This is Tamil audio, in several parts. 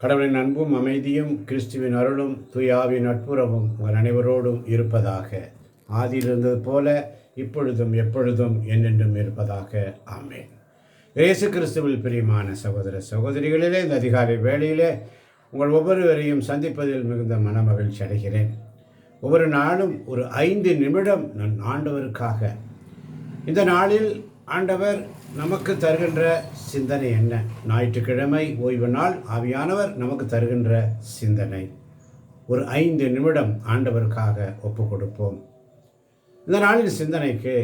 கடவுளின் அன்பும் அமைதியும் கிறிஸ்துவின் அருளும் தூயாவின் நட்புறவும் உங்கள் அனைவரோடும் இருப்பதாக. ஆதியில் இருந்தது போல இப்பொழுதும் எப்பொழுதும் என்றென்றும் இருப்பதாக. ஆமென். இயேசு கிறிஸ்துவில் பிரியமான சகோதர சகோதரிகளிலே, இந்த அதிகாலை வேளையிலே உங்கள் ஒவ்வொருவரையும் சந்திப்பதில் மிகுந்த மனமகிழ்ச்சி அடைகிறேன். ஒவ்வொரு நாளும் ஒரு 5 நிமிடம் நான் ஆண்டவருக்காக, இந்த நாளில் ஆண்டவர் நமக்கு தருகின்ற சிந்தனை என்ன? ஞாயிற்றுக்கிழமை ஓய்வு நாள். ஆவியானவர் நமக்கு தருகின்ற சிந்தனை ஒரு 5 நிமிடம் ஆண்டவருக்காக ஒப்பு கொடுப்போம். இந்த நாளின் சிந்தனைக்கு,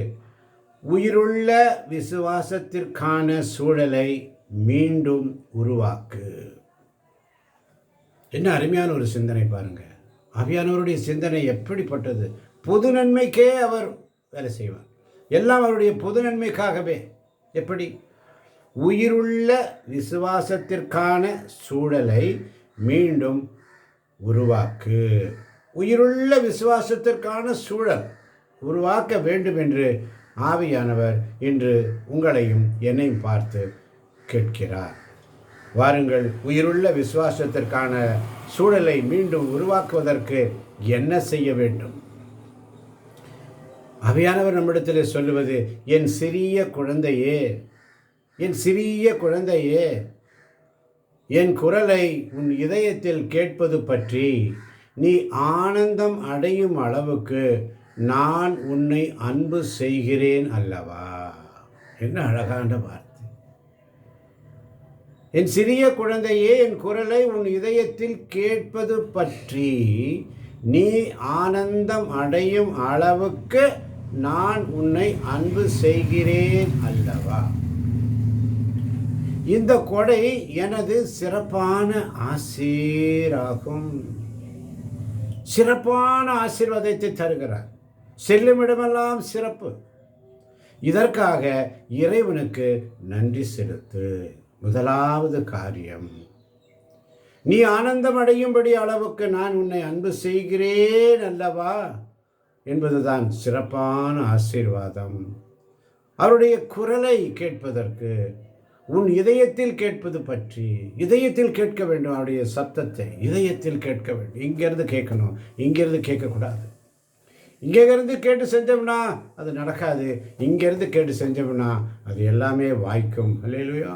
உயிருள்ள விசுவாசத்திற்கான சூழலை மீண்டும் உருவாக்கு. என்ன அருமையான ஒரு சிந்தனை பாருங்க. ஆவியானவருடைய சிந்தனை எப்படிப்பட்டது! பொது நன்மைக்கே அவர் வேலை செய்வார். எல்லாம் அவருடைய பொது நன்மைக்காகவே. எப்படி? உயிருள்ள விசுவாசத்திற்கான சூழலை மீண்டும் உருவாக்கு. உயிருள்ள விசுவாசத்திற்கான சூழல் உருவாக்க வேண்டும் என்று ஆவியானவர் இன்று உங்களையும் என்னையும் பார்த்து கேட்கிறார். வாருங்கள், உயிருள்ள விசுவாசத்திற்கான சூழலை மீண்டும் உருவாக்குவதற்கு என்ன செய்ய வேண்டும்? ஆவியானவர் நம்மிடத்தில் சொல்லுவது, என் சிறிய குழந்தையே, என் சிறிய குழந்தையே, என் குரலை உன் இதயத்தில் கேட்பது பற்றி நீ ஆனந்தம் அடையும் அளவுக்கு நான் உன்னை அன்பு செய்கிறேன் அல்லவா. என்ன அழகான வார்த்தை! என் சிறிய குழந்தையே, என் குரலை உன் இதயத்தில் கேட்பது பற்றி நீ ஆனந்தம் அடையும் அளவுக்கு நான் உன்னை அன்பு செய்கிறேன் அல்லவா. இந்த கொடை எனது சிறப்பான ஆசீராகும். சிறப்பான ஆசீர்வாதத்தை தருகிறார். செல்லுமிடமெல்லாம் சிறப்பு. இதற்காக இறைவனுக்கு நன்றி செலுத்து. முதலாவது காரியம், நீ ஆனந்தம் அடையும்படி அளவுக்கு நான் உன்னை அன்பு செய்கிறேன் அல்லவா என்பதுதான் சிறப்பான ஆசீர்வாதம். அவருடைய குரலை கேட்பதற்கு, உன் இதயத்தில் கேட்பது பற்றி, இதயத்தில் கேட்க வேண்டும். அவருடைய சத்தத்தை இதயத்தில் கேட்க வேண்டும். இங்கிருந்து கேட்கணும், இங்கிருந்து கேட்கக்கூடாது. இங்கிருந்து கேட்டு செஞ்சோம்னா அது நடக்காது, இங்கிருந்து கேட்டு செஞ்சோம்னா அது எல்லாமே வாய்க்கும். அல்லேலூயா.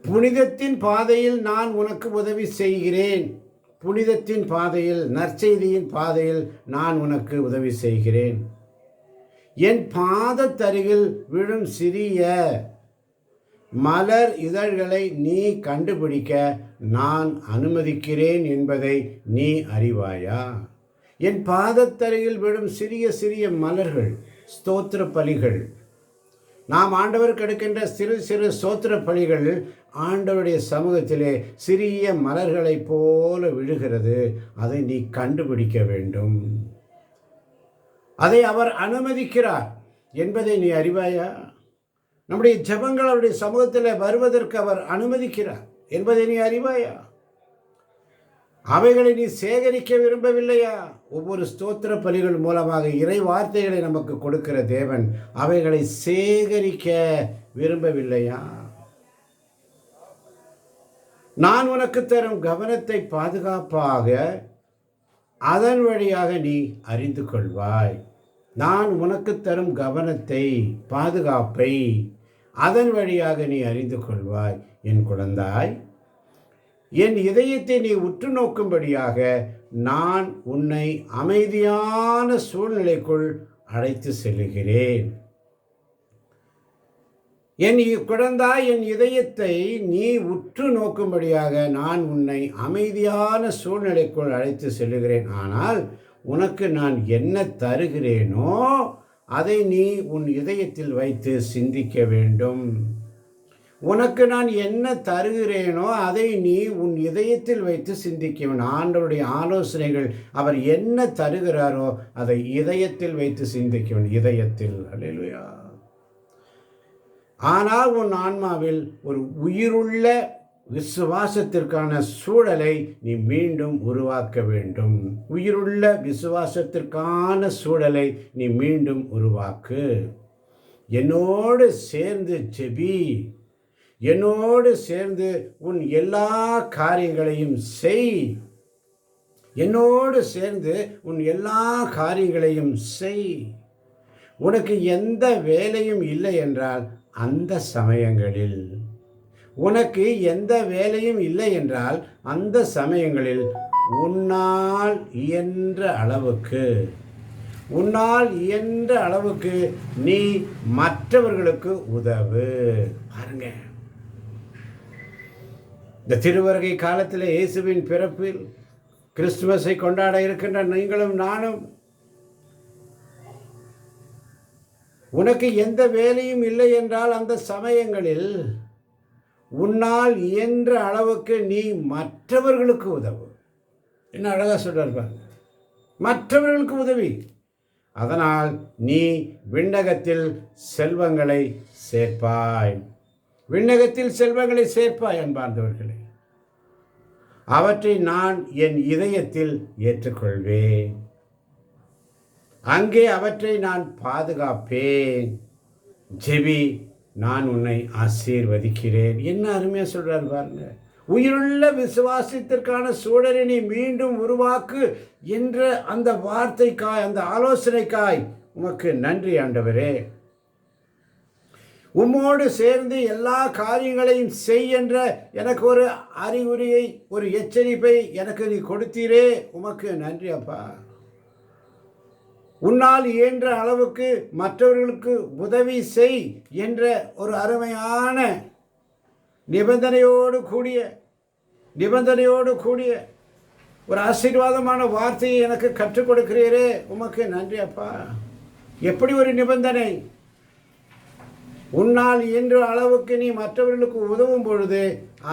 புனிதத்தின் பாதையில் நான் உனக்கு உதவி செய்கிறேன். புனிதத்தின் பாதையில், நற்செய்தியின் பாதையில் நான் உனக்கு உதவி செய்கிறேன். என் பாதத்தருகில் விழும் சிறிய மலர் இதழ்களை நீ கண்டுபிடிக்க நான் அனுமதிக்கிறேன் என்பதை நீ அறிவாயா. என் பாதத்தருகில் விழும் சிறிய சிறிய மலர்கள், ஸ்தோத்திர பலிகள். நாம் ஆண்டவருக்கு எடுக்கின்ற சிறு சிறு ஸ்தோத்திர பலிகள் ஆண்டவருடைய சமூகத்திலே சிறிய மலர்களைப் போல விழுகிறது. அதை நீ கண்டுபிடிக்க வேண்டும். அதை அவர் அனுமதிக்கிறார் என்பதை நீ அறிவாயா. நம்முடைய ஜெபங்கள் அவருடைய சமூகத்தில் வருவதற்கு அவர் அனுமதிக்கிறார் என்பதை நீ அறிவாயா. அவைகளை நீ சேகரிக்க விரும்பவில்லையா? ஒவ்வொரு ஸ்தோத்திர பலிகள் மூலமாக இறை வார்த்தைகளை நமக்கு கொடுக்கிற தேவன் அவைகளை சேகரிக்க விரும்பவில்லையா? நான் உனக்கு தரும் கவனத்தை பாதுகாப்பாக அதன் வழியாக நீ அறிந்து கொள்வாய். நான் உனக்கு தரும் கவனத்தை, பாதுகாப்பை அதன் வழியாக நீ அறிந்து கொள்வாய். என் குழந்தாய், என் இதயத்தை நீ உற்று நோக்கும்படியாக நான் உன்னை அமைதியான சூழ்நிலைக்குள் அழைத்து செல்லுகிறேன். என் குழந்தாய், என் இதயத்தை நீ உற்று நோக்கும்படியாக நான் உன்னை அமைதியான சூழ்நிலைக்குள் அழைத்து செல்லுகிறேன். ஆனால் உனக்கு நான் என்ன தருகிறேனோ அதை நீ உன் இதயத்தில் வைத்து சிந்திக்க வேண்டும். உனக்கு நான் என்ன தருகிறேனோ அதை நீ உன் இதயத்தில் வைத்து சிந்திக்க வேண்டும். ஆண்டவருடைய ஆலோசனைகள், அவர் என்ன தருகிறாரோ அதை இதயத்தில் வைத்து சிந்திக்க வேண்டும். இதயத்தில். அல்லேலூயா. ஆனால் உன் ஆன்மாவில் ஒரு உயிருள்ள விசுவாசத்திற்கான சூழலை நீ மீண்டும் உருவாக்க வேண்டும். உயிருள்ள விசுவாசத்திற்கான சூழலை நீ மீண்டும் உருவாக்கு. என்னோடு சேர்ந்து ஜெபி. என்னோடு சேர்ந்து உன் எல்லா காரியங்களையும் செய். என்னோடு சேர்ந்து உன் எல்லா காரியங்களையும் செய். உனக்கு எந்த வேலையும் இல்லை என்றால் அந்த சமயங்களில் உனக்கு எந்த வேலையும் இல்லை என்றால் அந்த சமயங்களில் உன்னால் இயன்ற அளவுக்கு நீ மற்றவர்களுக்கு உதவு. பாருங்க, இந்த திருவருகை காலத்தில் இயேசுவின் பிறப்பில் கிறிஸ்துமஸை கொண்டாட இருக்கின்ற நீங்களும் நானும் உனக்கு எந்த வேலையும் இல்லை என்றால் அந்த சமயங்களில் உன்னால் இயன்ற அளவுக்கு நீ மற்றவர்களுக்கு உதவு. என்ன அழகா சொல்றார், மற்றவர்களுக்கு உதவி. அதனால் நீ விண்ணகத்தில் செல்வங்களை சேர்ப்பாய். விண்ணகத்தில் செல்வங்களை சேர்ப்பாய் அன்பார்ந்தவர்களே. அவற்றை நான் என் இதயத்தில் ஏற்றுக்கொள்வேன். அங்கே அவற்றை நான் பாதுகாப்பேன். ஜெபி, நான் உன்னை ஆசீர்வதிக்கிறேன். என்ன அருமையாக சொல்கிறார் பாருங்க. உயிருள்ள விசுவாசத்திற்கான சூழலை நீ மீண்டும் உருவாக்கு என்ற அந்த வார்த்தைக்காய், அந்த ஆலோசனைக்காய் உமக்கு நன்றி ஆண்டவரே. உம்மோடு சேர்ந்து எல்லா காரியங்களையும் செய் என்ற எனக்கு ஒரு அறிகுறியை, ஒரு எச்சரிப்பை எனக்கு நீ கொடுத்தீரே, உமக்கு நன்றி அப்பா. உன்னால் இயன்ற அளவுக்கு மற்றவர்களுக்கு உதவி செய் என்ற ஒரு அருமையான நிபந்தனையோடு கூடிய ஒரு ஆசீர்வாதமான வார்த்தையை எனக்கு கற்றுக் கொடுக்கிறீரே, உமக்கு நன்றி அப்பா. எப்படி ஒரு நிபந்தனை! உன்னால் இயன்ற அளவுக்கு நீ மற்றவர்களுக்கு உதவும் பொழுது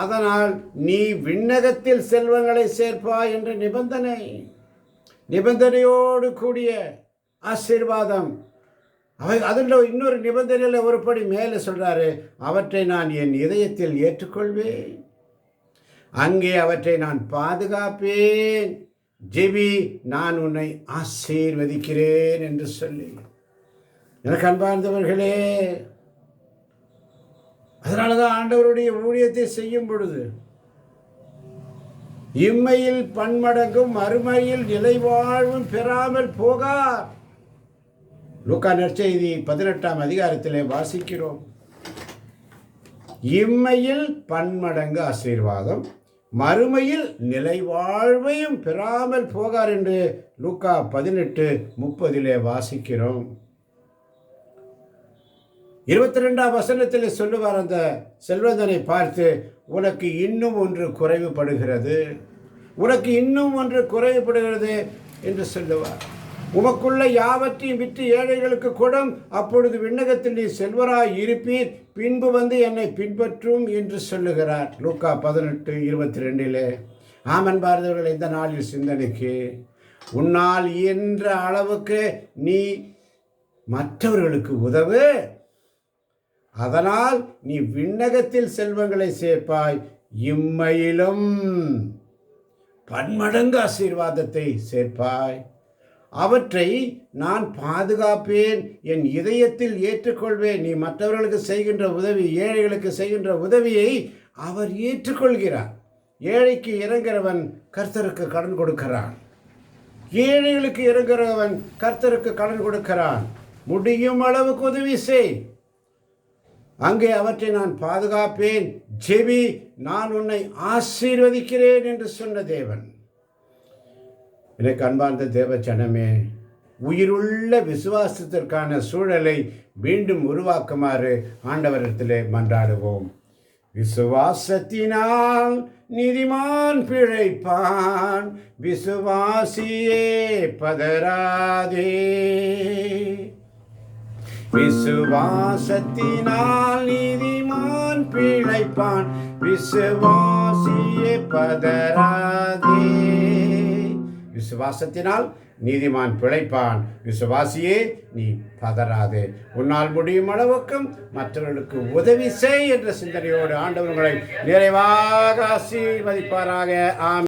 அதனால் நீ விண்ணகத்தில் செல்வங்களை சேர்ப்பாய் என்ற நிபந்தனையோடு கூடிய ஆசீர்வாதம். அதில் இன்னொரு நிபந்தனையில் ஒரு படி மேலே சொல்கிறாரு, அவற்றை நான் என் இதயத்தில் ஏற்றுக்கொள்வேன். அங்கே அவற்றை நான் பாதுகாப்பேன். ஜெபி, நான் உன்னை ஆசீர்வதிக்கிறேன் என்று சொல்லி. எனக்கு அன்பார்ந்தவர்களே, அதனால தான் ஆண்டவருடைய ஊழியத்தை செய்யும் பொழுது இம்மையில் பன்மடங்கும் மறுமையில் நிலைவாழ்வும் பெறாமல் போகார். லூக்கா நற்செய்தி 18ஆம் அதிகாரத்திலே வாசிக்கிறோம். இம்மையில் பன்மடங்கு ஆசீர்வாதம், மறுமையில் நிலைவாழ்வையும் பெறாமல் போகார் என்று லூக்கா 18:30 வாசிக்கிறோம். 22ஆம் வசனத்தில் சொல்லுவார், அந்த செல்வந்தனை பார்த்து, உனக்கு இன்னும் ஒன்று குறைவுபடுகிறது என்று சொல்லுவார். உமக்குள்ள யாவற்றையும் விற்று ஏழைகளுக்கு கொடும், அப்பொழுது விண்ணகத்தில் நீ செல்வராய் இருப்பீர், பின்பு வந்து என்னை பின்பற்றும் என்று சொல்லுகிறார். லூக்கா 18:22. ஆமன் பார்ந்தவர்கள், இந்த நாளில் சிந்தனைக்கு உன்னால் இயன்ற அளவுக்கு நீ மற்றவர்களுக்கு உதவு. அதனால் நீ விண்ணகத்தில் செல்வங்களை சேர்ப்பாய், இம்மையிலும் பன்மடங்கு ஆசீர்வாதத்தை சேர்ப்பாய். அவற்றை நான் பாதுகாப்பேன், என் இதயத்தில் ஏற்றுக்கொள்வேன். நீ மற்றவர்களுக்கு செய்கின்ற உதவி, ஏழைகளுக்கு செய்கின்ற உதவியை அவர் ஏற்றுக்கொள்கிறார். ஏழைக்கு இறங்குறவன் கர்த்தருக்கு கடன் கொடுக்கிறான். ஏழைகளுக்கு இறங்குறவன் கர்த்தருக்கு கடன் கொடுக்கிறான். முடியும் அளவுக்கு உதவி செய். அங்கே அவற்றை நான் பாதுகாப்பேன். ஜெபி, நான் உன்னை ஆசீர்வதிக்கிறேன் என்று சொன்ன தேவன். எனக்கு அன்பார்ந்த தேவ ஜனமே, உயிருள்ள விசுவாசத்திற்கான சூழலை மீண்டும் உருவாக்குமாறு ஆண்டவரிடத்திலே மன்றாடுவோம். விசுவாசத்தினால் நீதிமான் பிழைப்பான், விசுவாசியே பதறாதே. விசுவாசத்தினால் நீதிமான் பிழைப்பான், விசுவாசியே பதறாதே. விசுவாசத்தினால் நீதிமான் பிழைப்பான், விசுவாசியே நீ பதறாதே. உன்னால் முடியும் அளவுக்கும் மற்றவர்களுக்கு உதவி செய் என்ற சிந்தனையோடு ஆண்டவர்களை நிறைவாக ஆசீர்வதிப்பாராக. ஆமென்.